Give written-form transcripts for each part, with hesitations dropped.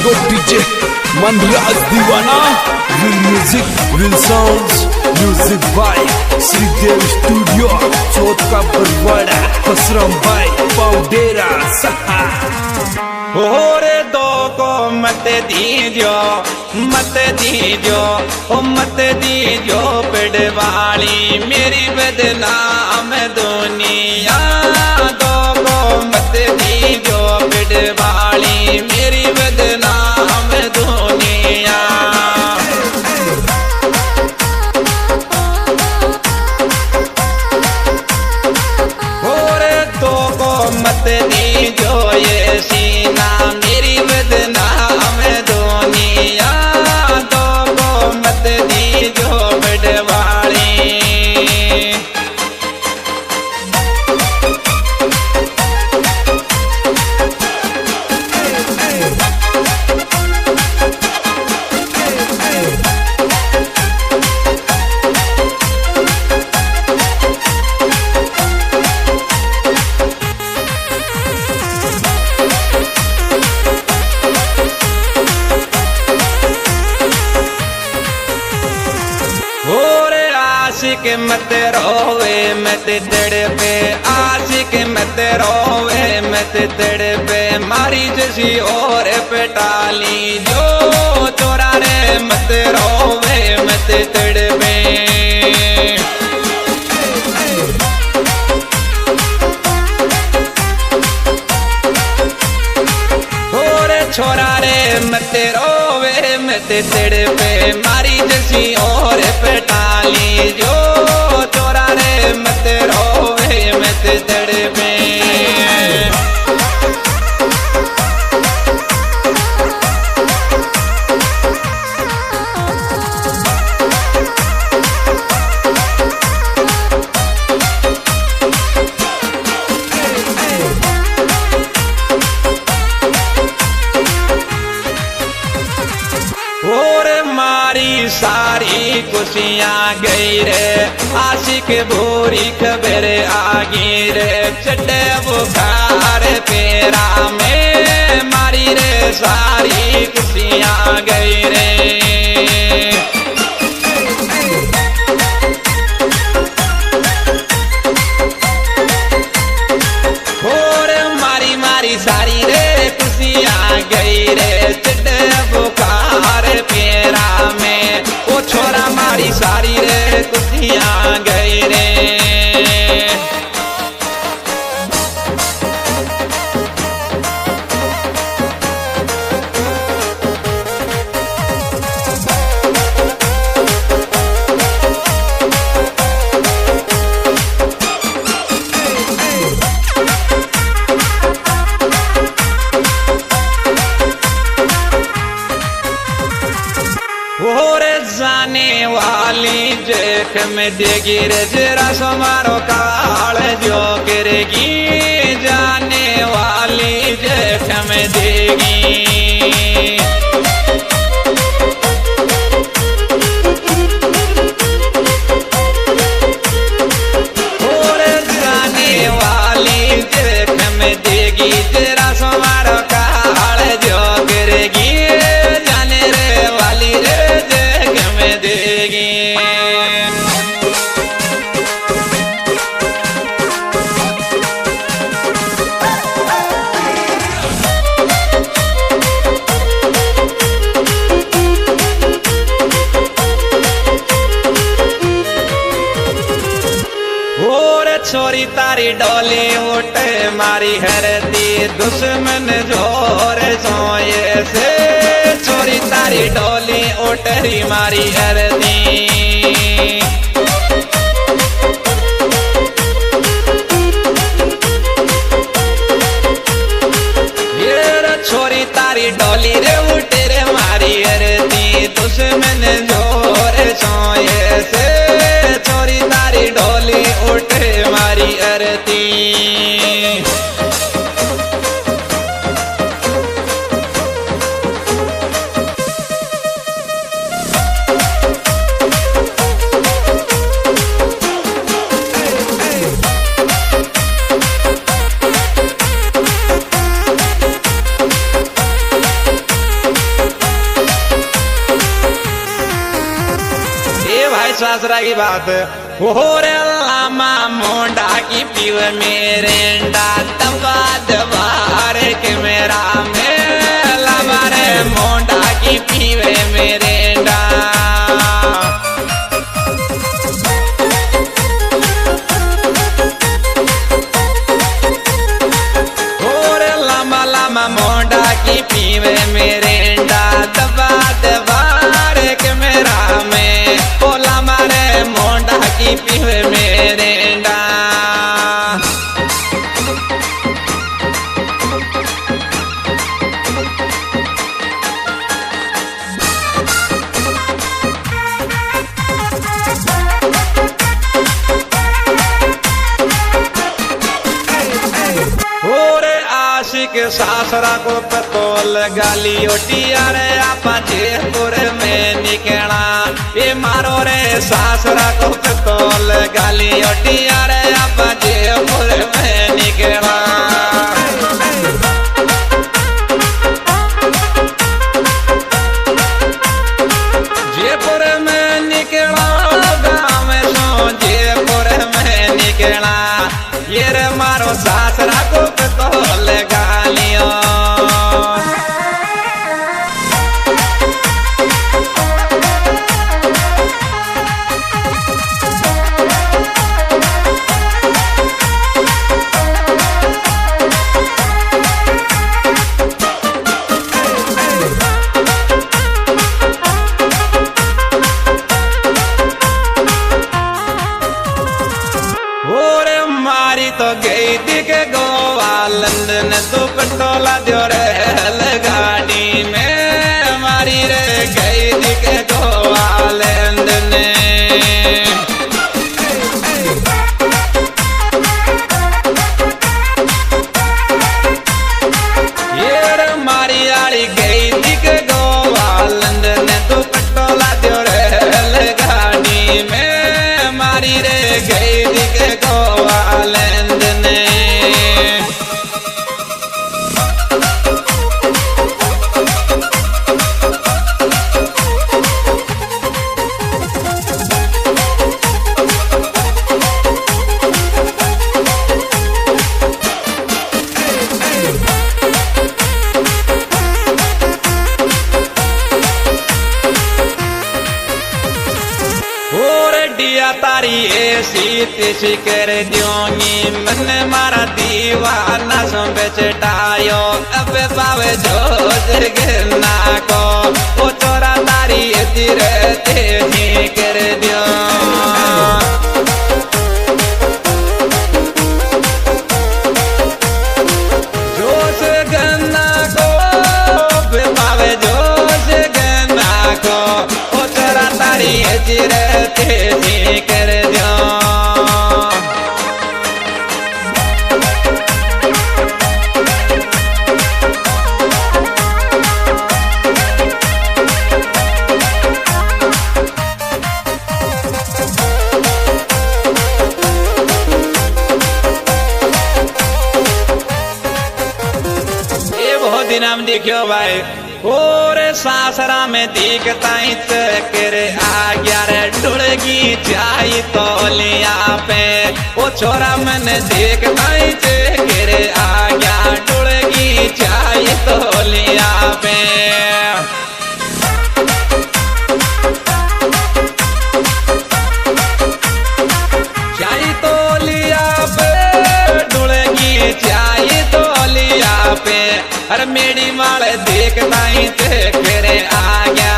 Go DJ Manraj Diwana. Real music, real sounds. Music by Sridev Studio. Chot ka Barwada. Pasram by Paudera Saha. होरे दो को मत दीजो, मत दीजो, ओ मत दीजो पिड़वाली मेरी बदनाम दुनिया। दो को मत दीजो पिड़वाली मेरी बदनाम दुनिया। होरे दो को मत दीजो ये सीना मेरी बदनाम दुनिया। दो को मत दीजो बड़वाड़ी। आशिक मत रोवे मत तड़पे, आशिक मत रोवे मत तड़पे, मारी जैसी और पटाली जो चोरा रे मत रोवे मत तड़पे। छोरा रे मत रोवे मत तड़पे, मारी जैसी और पटाली जो छोरा रे मत रोवे मत तड़पे। और मारी सारी खुशियाँ गई रे, आशिक भूरी खबर आ गई रे, चढ़े बुखार पेरा में मारी रे सारी खुशियाँ गई रे। और मारी मारी सारी रे खुशियाँ गई रे, चढ़े बुखार पेरा में वो छोरा मारी सारी रे खुशियाँ गई रे। और जाने वाली जेख में देगी रे जरा समारो काल जो करेगी, जाने वाली जेख में देगी। और जाने वाली जेख में देगी जरा समारो काल जो करेगी, जाने रे वाली रे जेख में देगी। और छोरी तारी डोली उठे मारी हरती दुश्मन जोर सोए से, छोरी तारी डोली उठरी मारी हरती। ये छोरी तारी डोली रे उठे रे मारी हरती दुश्मन जोर सोए से, छोरी तारी डोली उठे मारी अरती। सासरा की बात हो रे लामा मोंडा की पीव मेरे दबा दबार के मेरा में लामा रे मोंडा की पीवे मेरे मोंडा की पीवे मेरे दबा दबार के मेरा में बोला मारे मोंडा की पीवे मेरे के सासरा को पतोल गाली ओटिया रे आपा जयपुर में निकला ये मारो रे सासरा को पतोल गाली ओटिया रे आपा जयपुर में निकला जयपुर में निकला गाँव सो जयपुर में निकला ये रे मारो सासरा को पतोल गालियों तो गई थी के गोवा लंदन तो पटोला दो रे गाड़ी में मारी रे गई थी के गोवा लंदन ये रे मारी आड़ी गई थी के गोवा लंदन तो पटोला दो रे गाड़ी में मारी रे गई थी के गोवा तारी ऐसी तिसी कर दियोगी मन मारा दीवाना सो बेचटायो अब पावे जो गिरना को वो चोरा तारी रहते ही कर दियो जोश गन्ना को पावे जोश गन्ना को वो चोरा तारी रहते ही कर दियो नाम देखियो भाई और सासरा में दिखता करे आ गया रे डुड़गी जाई तो लिया पे वो छोरा मैंने देखता करे आ गया डुड़गी जाई तो लिया पे जाई तो लिया पे डुड़गी जाई तो लिया पे अरे मेरी माले देखता ही तेरे आ गया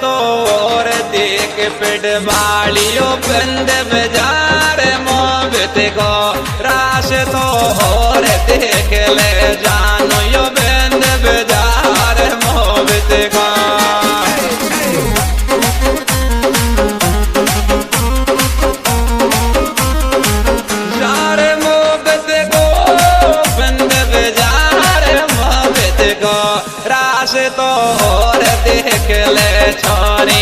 तो और देख पेड़ वालियों बंद बाजार मोहब्बत को राश तो और देख ले जानो यो बंद बाजार मोहब्बत को यार तो और देख ले छोरी।